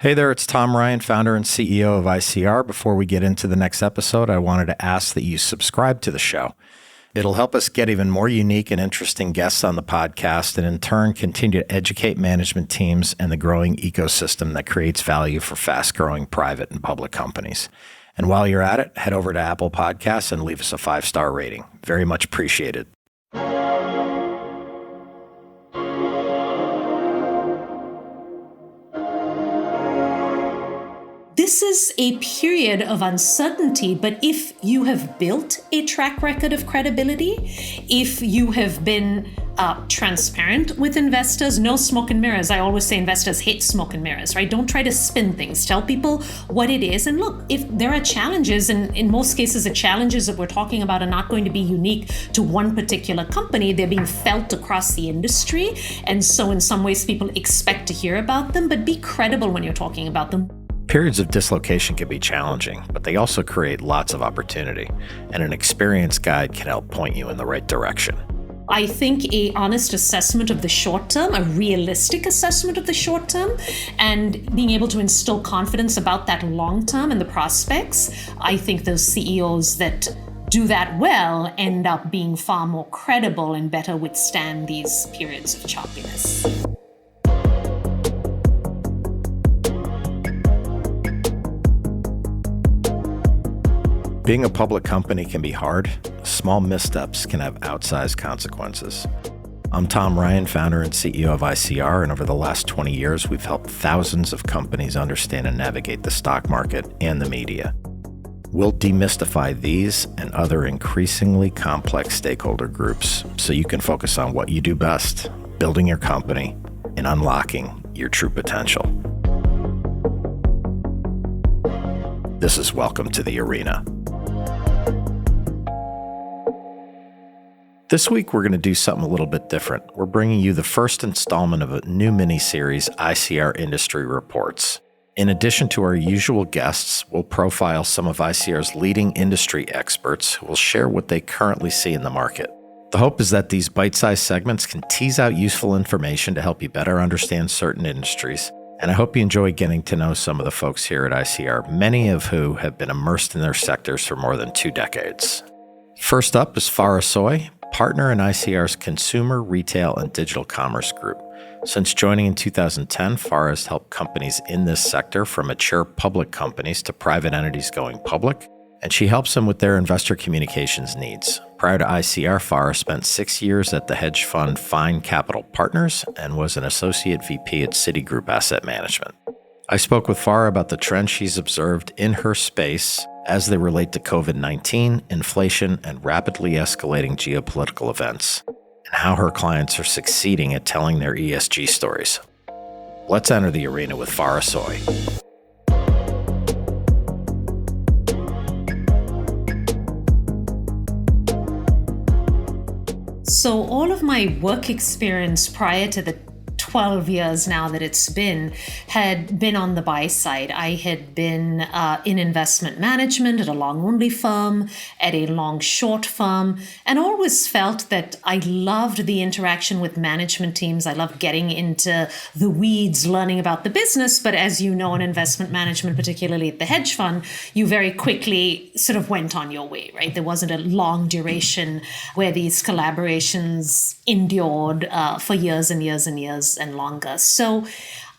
Hey there, it's Tom Ryan, founder and CEO of ICR. Before we get into the next episode, I wanted to ask that you subscribe to the show. It'll help us get even more unique and interesting guests on the podcast and in turn continue to educate management teams and the growing ecosystem that creates value for fast-growing private and public companies. And while you're at it, head over to Apple Podcasts and leave us a 5-star rating. Very much appreciated. This is a period of uncertainty, but if you have built a track record of credibility, if you have been transparent with investors, no smoke and mirrors. I always say investors hate smoke and mirrors, right? Don't try to spin things. Tell people what it is. And look, if there are challenges, and in most cases, the challenges that we're talking about are not going to be unique to one particular company. They're being felt across the industry. And so in some ways, people expect to hear about them, but be credible when you're talking about them. Periods of dislocation can be challenging, but they also create lots of opportunity, and an experienced guide can help point you in the right direction. I think an honest assessment of the short term, a realistic assessment of the short term, and being able to instill confidence about that long term and the prospects, I think those CEOs that do that well end up being far more credible and better withstand these periods of choppiness. Being a public company can be hard. Small missteps can have outsized consequences. I'm Tom Ryan, founder and CEO of ICR, and over the last 20 years, we've helped thousands of companies understand and navigate the stock market and the media. We'll demystify these and other increasingly complex stakeholder groups so you can focus on what you do best, building your company and unlocking your true potential. This is Welcome to the Arena. This week, we're going to do something a little bit different. We're bringing you the first installment of a new mini-series, ICR Industry Reports. In addition to our usual guests, we'll profile some of ICR's leading industry experts who will share what they currently see in the market. The hope is that these bite-sized segments can tease out useful information to help you better understand certain industries. And I hope you enjoy getting to know some of the folks here at ICR, many of who have been immersed in their sectors for more than 2 decades. First up is Farah Soi, partner in ICR's Consumer, Retail, and Digital Commerce Group. Since joining in 2010, Farah has helped companies in this sector, from mature public companies to private entities going public, and she helps them with their investor communications needs. Prior to ICR, Farah spent 6 years at the hedge fund Fine Capital Partners and was an associate VP at Citigroup Asset Management. I spoke with Farah about the trends she's observed in her space as they relate to COVID-19, inflation, and rapidly escalating geopolitical events, and how her clients are succeeding at telling their ESG stories. Let's enter the arena with Farah Soi. So all of my work experience prior to the 12 years now that it's been, had been on the buy side. I had been in investment management at a long-only firm, at a long-short firm, and always felt that I loved the interaction with management teams. I loved getting into the weeds, learning about the business. But as you know, in investment management, particularly at the hedge fund, you very quickly sort of went on your way, right? There wasn't a long duration where these collaborations endured for years and years and years and longer. So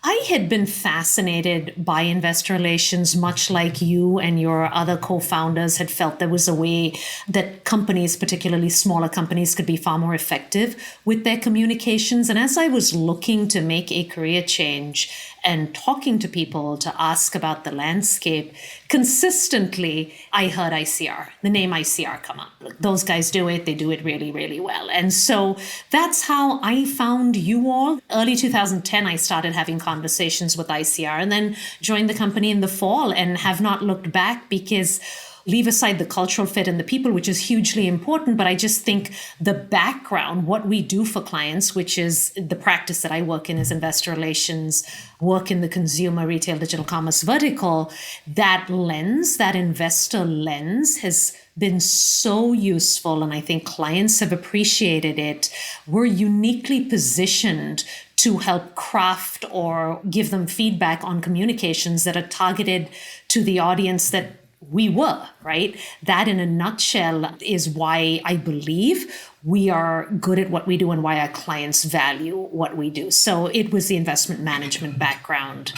I had been fascinated by investor relations, much like you and your other co-founders had felt there was a way that companies, particularly smaller companies, could be far more effective with their communications. And as I was looking to make a career change and talking to people to ask about the landscape, consistently, I heard ICR, the name ICR come up. Those guys do it. They do it really, really well. And so that's how I found you all. Early 2010, I started having conversations with ICR and then joined the company in the fall and have not looked back, because leave aside the cultural fit and the people, which is hugely important, but I just think the background, what we do for clients, which is the practice that I work in is investor relations, work in the consumer, retail, digital commerce vertical, that lens, that investor lens has been so useful, and I think clients have appreciated it. We're uniquely positioned to help craft or give them feedback on communications that are targeted to the audience that we were, right? That in a nutshell is why I believe we are good at what we do and why our clients value what we do. So it was the investment management background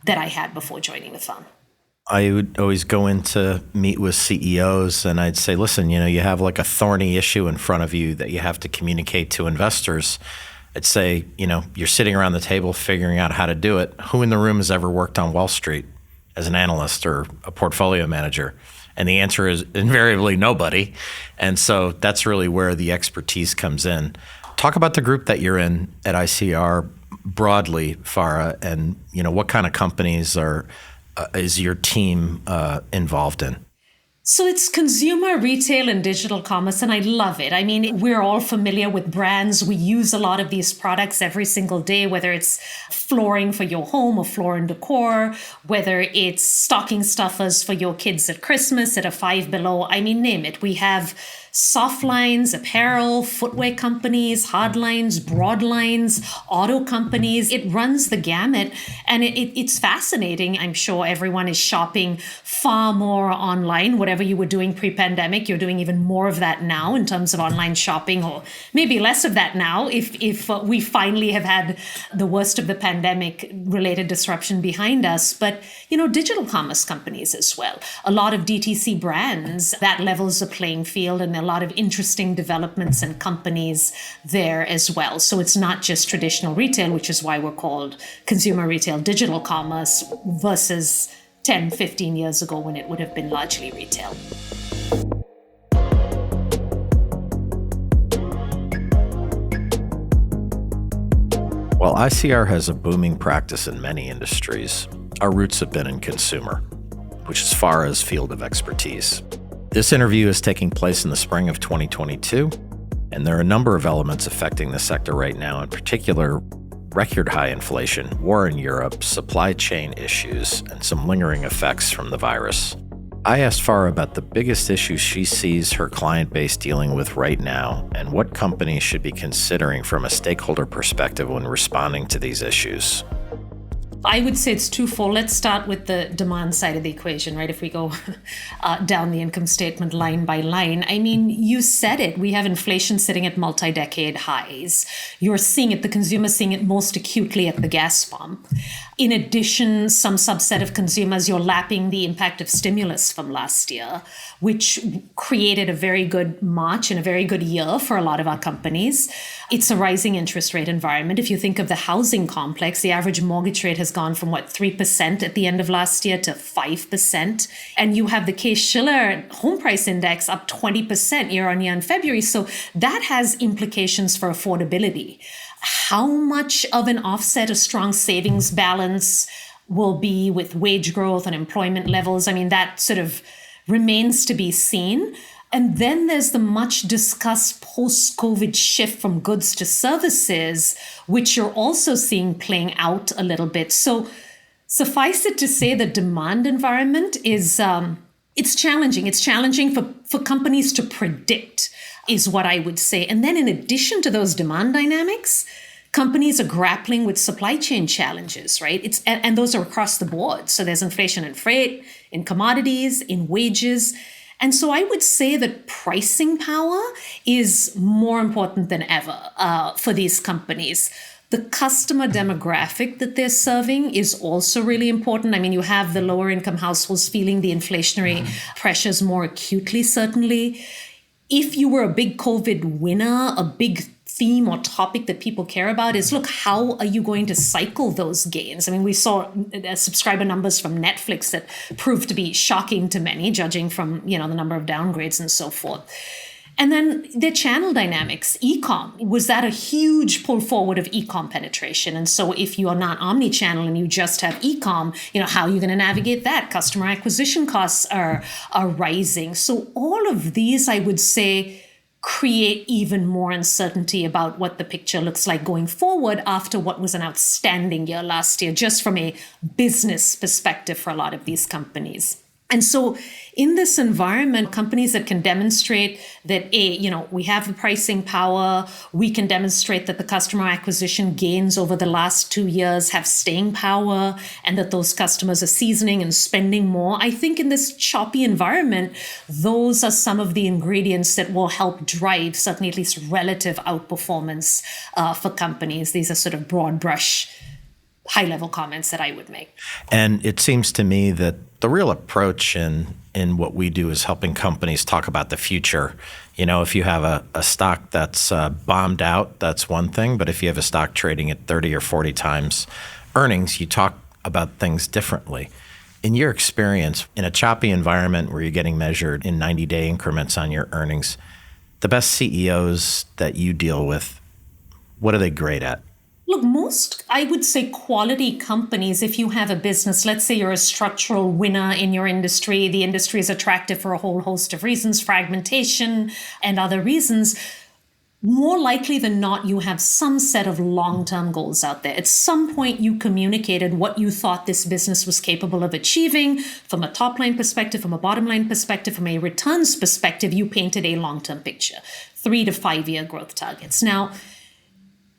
that I had before joining the firm. I would always go in to meet with CEOs and I'd say, listen, you have like a thorny issue in front of you that you have to communicate to investors. I'd say, you're sitting around the table figuring out how to do it. Who in the room has ever worked on Wall Street as an analyst or a portfolio manager? And the answer is invariably nobody. And so that's really where the expertise comes in. Talk about the group that you're in at ICR broadly, Farah, and what kind of companies is your team involved in? So it's consumer, retail, and digital commerce, and I love it. I mean, we're all familiar with brands. We use a lot of these products every single day, whether it's flooring for your home or floor and decor, whether it's stocking stuffers for your kids at Christmas at a Five Below. I mean, name it. We have soft lines, apparel, footwear companies, hard lines, broad lines, auto companies. It runs the gamut, and it's fascinating. I'm sure everyone is shopping far more online. Whatever you were doing pre-pandemic, you're doing even more of that now in terms of online shopping, or maybe less of that now if we finally have had the worst of the pandemic-related disruption behind us. But, digital commerce companies as well. A lot of DTC brands, that levels the playing field, and a lot of interesting developments and companies there as well. So it's not just traditional retail, which is why we're called consumer retail digital commerce versus 10, 15 years ago when it would have been largely retail. While ICR has a booming practice in many industries, our roots have been in consumer, which is Farah's field of expertise. This interview is taking place in the spring of 2022, and there are a number of elements affecting the sector right now, in particular, record high inflation, war in Europe, supply chain issues, and some lingering effects from the virus. I asked Farah about the biggest issues she sees her client base dealing with right now and what companies should be considering from a stakeholder perspective when responding to these issues. I would say it's twofold. Let's start with the demand side of the equation, right? If we go down the income statement line by line, I mean, you said it. We have inflation sitting at multi-decade highs. You're seeing it, the consumer seeing it most acutely at the gas pump. In addition, some subset of consumers, you're lapping the impact of stimulus from last year, which created a very good March and a very good year for a lot of our companies. It's a rising interest rate environment. If you think of the housing complex, the average mortgage rate has gone from 3% at the end of last year to 5%. And you have the Case-Shiller home price index up 20% year on year in February. So that has implications for affordability. How much of an offset a strong savings balance will be with wage growth and employment levels? I mean, that sort of remains to be seen. And then there's the much discussed post-COVID shift from goods to services, which you're also seeing playing out a little bit. So suffice it to say, the demand environment is it's challenging. It's challenging for companies to predict, is what I would say. And then in addition to those demand dynamics, companies are grappling with supply chain challenges, right? And those are across the board. So there's inflation in freight, in commodities, in wages. And so I would say that pricing power is more important than ever for these companies. The customer demographic that they're serving is also really important. I mean, you have the lower income households feeling the inflationary pressures more acutely, certainly. If you were a big COVID winner, a big theme or topic that people care about is, look, how are you going to cycle those gains? I mean, we saw subscriber numbers from Netflix that proved to be shocking to many, judging from, the number of downgrades and so forth. And then the channel dynamics, e-com, was that a huge pull forward of e-com penetration? And so if you are not omni-channel and you just have e-com, how are you going to navigate that? Customer acquisition costs are rising. So all of these, I would say, create even more uncertainty about what the picture looks like going forward after what was an outstanding year last year, just from a business perspective for a lot of these companies. And so in this environment, companies that can demonstrate that, we have the pricing power, we can demonstrate that the customer acquisition gains over the last 2 years have staying power, and that those customers are seasoning and spending more. I think in this choppy environment, those are some of the ingredients that will help drive certainly at least relative outperformance for companies. These are sort of broad brush high-level comments that I would make. And it seems to me that the real approach in what we do is helping companies talk about the future. If you have a stock that's bombed out, that's one thing. But if you have a stock trading at 30 or 40 times earnings, you talk about things differently. In your experience, in a choppy environment where you're getting measured in 90-day increments on your earnings, the best CEOs that you deal with, what are they great at? Look, most, I would say, quality companies, if you have a business, let's say you're a structural winner in your industry, the industry is attractive for a whole host of reasons, fragmentation and other reasons, more likely than not, you have some set of long-term goals out there. At some point, you communicated what you thought this business was capable of achieving from a top-line perspective, from a bottom-line perspective, from a returns perspective. You painted a long-term picture, 3 to 5 year growth targets. Now,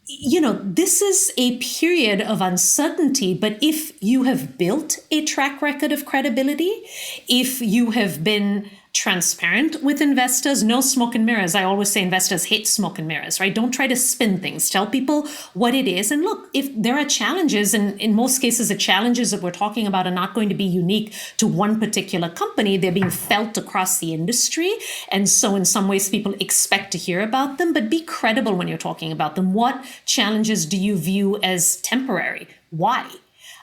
this is a period of uncertainty, but if you have built a track record of credibility, if you have been transparent with investors, no smoke and mirrors. I always say investors hate smoke and mirrors, right? Don't try to spin things. Tell people what it is. And look, if there are challenges, and in most cases, the challenges that we're talking about are not going to be unique to one particular company. They're being felt across the industry. And so in some ways, people expect to hear about them, but be credible when you're talking about them. What challenges do you view as temporary? Why?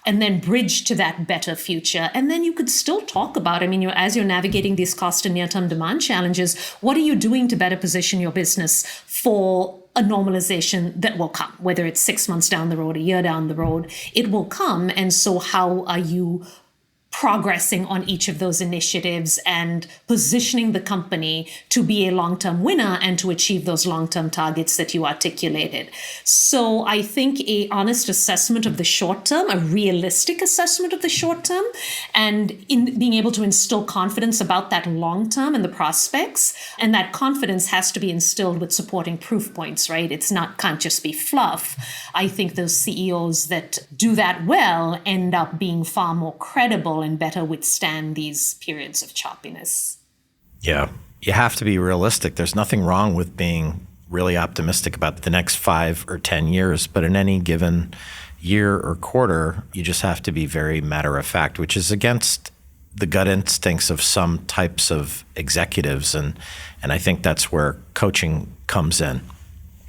And then bridge to that better future. And then you could still talk about, as you're navigating these cost and near-term demand challenges, what are you doing to better position your business for a normalization that will come, whether it's 6 months down the road, a year down the road, it will come. And so how are you progressing on each of those initiatives and positioning the company to be a long-term winner and to achieve those long-term targets that you articulated? So I think an honest assessment of the short term, a realistic assessment of the short term, and in being able to instill confidence about that long term and the prospects. And that confidence has to be instilled with supporting proof points, right? Can't just be fluff. I think those CEOs that do that well end up being far more credible and better withstand these periods of choppiness. Yeah, you have to be realistic. There's nothing wrong with being really optimistic about the next 5 or 10 years, but in any given year or quarter, you just have to be very matter of fact, which is against the gut instincts of some types of executives. And I think that's where coaching comes in.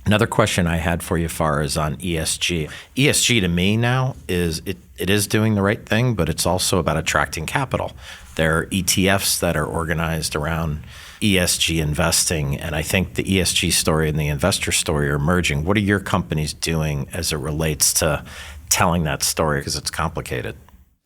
Another question I had for you, Farah, is on ESG. ESG to me now is it is doing the right thing, but it's also about attracting capital. There are ETFs that are organized around ESG investing, and I think the ESG story and the investor story are merging. What are your companies doing as it relates to telling that story? Because it's complicated.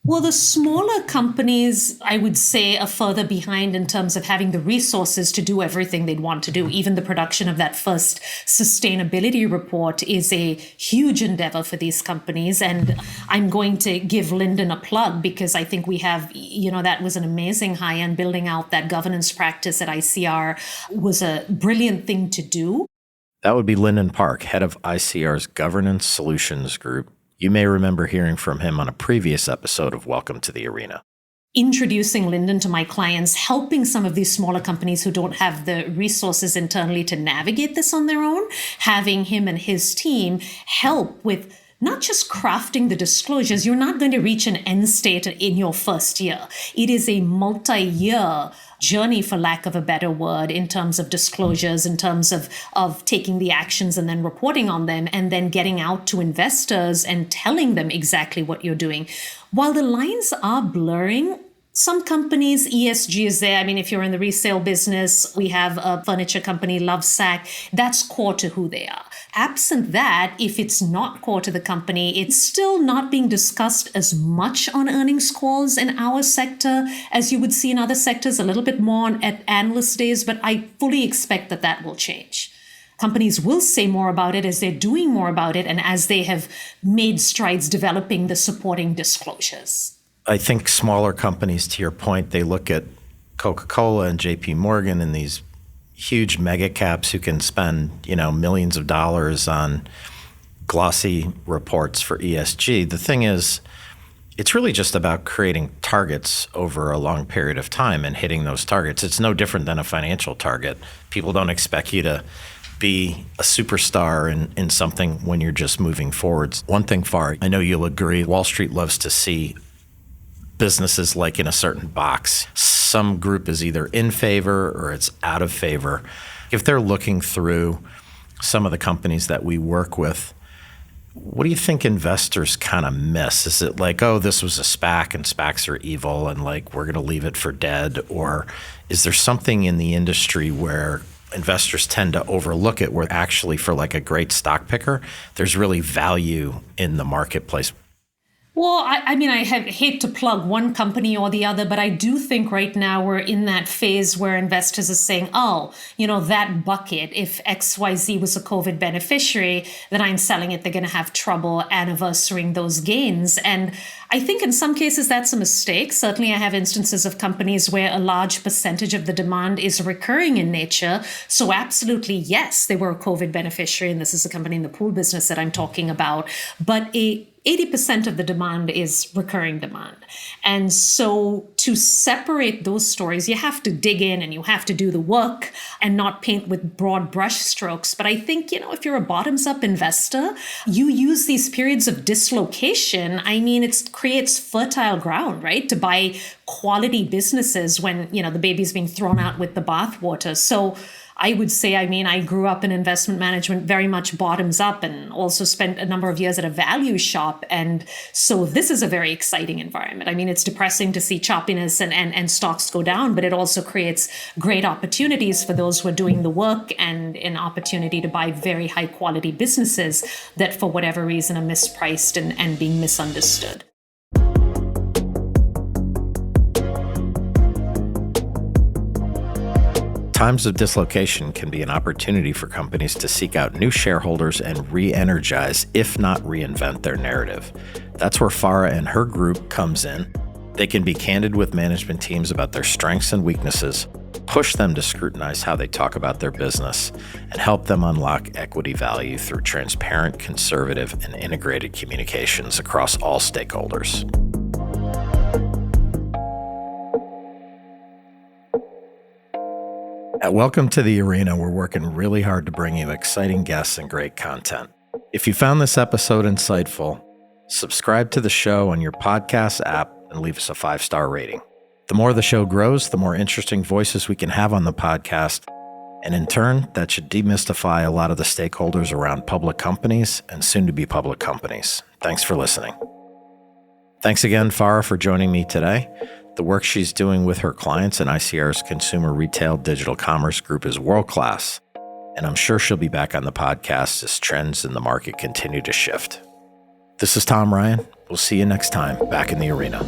Well, the smaller companies, I would say, are further behind in terms of having the resources to do everything they'd want to do. Even the production of that first sustainability report is a huge endeavor for these companies. And I'm going to give Lyndon a plug because I think we have, that was an amazing high-end. Building out that governance practice at ICR was a brilliant thing to do. That would be Lyndon Park, head of ICR's Governance Solutions Group. You may remember hearing from him on a previous episode of Welcome to the Arena. Introducing Lyndon to my clients, helping some of these smaller companies who don't have the resources internally to navigate this on their own, having him and his team help with not just crafting the disclosures. You're not going to reach an end state in your first year. It is a multi-year journey, for lack of a better word, in terms of disclosures, in terms of taking the actions and then reporting on them, and then getting out to investors and telling them exactly what you're doing. While the lines are blurring, some companies, ESG is there. If you're in the resale business, we have a furniture company, Lovesac. That's core to who they are. Absent that, if it's not core to the company, it's still not being discussed as much on earnings calls in our sector as you would see in other sectors, a little bit more at analyst days, but I fully expect that will change. Companies will say more about it as they're doing more about it and as they have made strides developing the supporting disclosures. I think smaller companies, to your point, they look at Coca-Cola and JP Morgan and these huge mega caps who can spend, millions of dollars on glossy reports for ESG. The thing is, it's really just about creating targets over a long period of time and hitting those targets. It's no different than a financial target. People don't expect you to be a superstar in something when you're just moving forwards. One thing, Farah, I know you'll agree, Wall Street loves to see businesses like in a certain box. Some group is either in favor or it's out of favor. If they're looking through some of the companies that we work with, what do you think investors kind of miss? Is it like, oh, this was a SPAC and SPACs are evil and like we're going to leave it for dead? Or is there something in the industry where investors tend to overlook it, where actually for like a great stock picker, there's really value in the marketplace? Well, I hate to plug one company or the other, but I do think right now we're in that phase where investors are saying, oh, that bucket, if XYZ was a COVID beneficiary, then I'm selling it. They're going to have trouble anniversarying those gains. And I think in some cases that's a mistake. Certainly I have instances of companies where a large percentage of the demand is recurring in nature. So absolutely, yes, they were a COVID beneficiary. And this is a company in the pool business that I'm talking about. But 80% of the demand is recurring demand. And so to separate those stories, you have to dig in and you have to do the work and not paint with broad brush strokes. But I think, if you're a bottoms-up investor, you use these periods of dislocation. It creates fertile ground, right? To buy quality businesses when, the baby's being thrown out with the bathwater. So I would say, I grew up in investment management very much bottoms up and also spent a number of years at a value shop. And so this is a very exciting environment. It's depressing to see choppiness and stocks go down, but it also creates great opportunities for those who are doing the work and an opportunity to buy very high quality businesses that for whatever reason are mispriced and being misunderstood. Times of dislocation can be an opportunity for companies to seek out new shareholders and re-energize, if not reinvent, their narrative. That's where Farah and her group comes in. They can be candid with management teams about their strengths and weaknesses, push them to scrutinize how they talk about their business, and help them unlock equity value through transparent, conservative, and integrated communications across all stakeholders. Welcome to the arena. We're working really hard to bring you exciting guests and great content. If you found this episode insightful, subscribe to the show on your podcast app and leave us a 5-star rating. The more the show grows, the more interesting voices we can have on the podcast. And in turn, that should demystify a lot of the stakeholders around public companies and soon-to-be public companies. Thanks for listening. Thanks again, Farah, for joining me today. The work she's doing with her clients in ICR's Consumer Retail Digital Commerce Group is world-class, and I'm sure she'll be back on the podcast as trends in the market continue to shift. This is Tom Ryan. We'll see you next time back in the arena.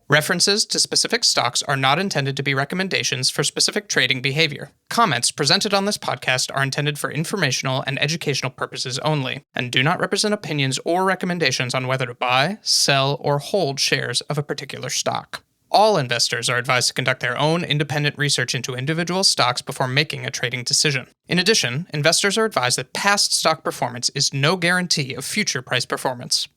References to specific stocks are not intended to be recommendations for specific trading behavior. Comments presented on this podcast are intended for informational and educational purposes only, and do not represent opinions or recommendations on whether to buy, sell, or hold shares of a particular stock. All investors are advised to conduct their own independent research into individual stocks before making a trading decision. In addition, investors are advised that past stock performance is no guarantee of future price performance.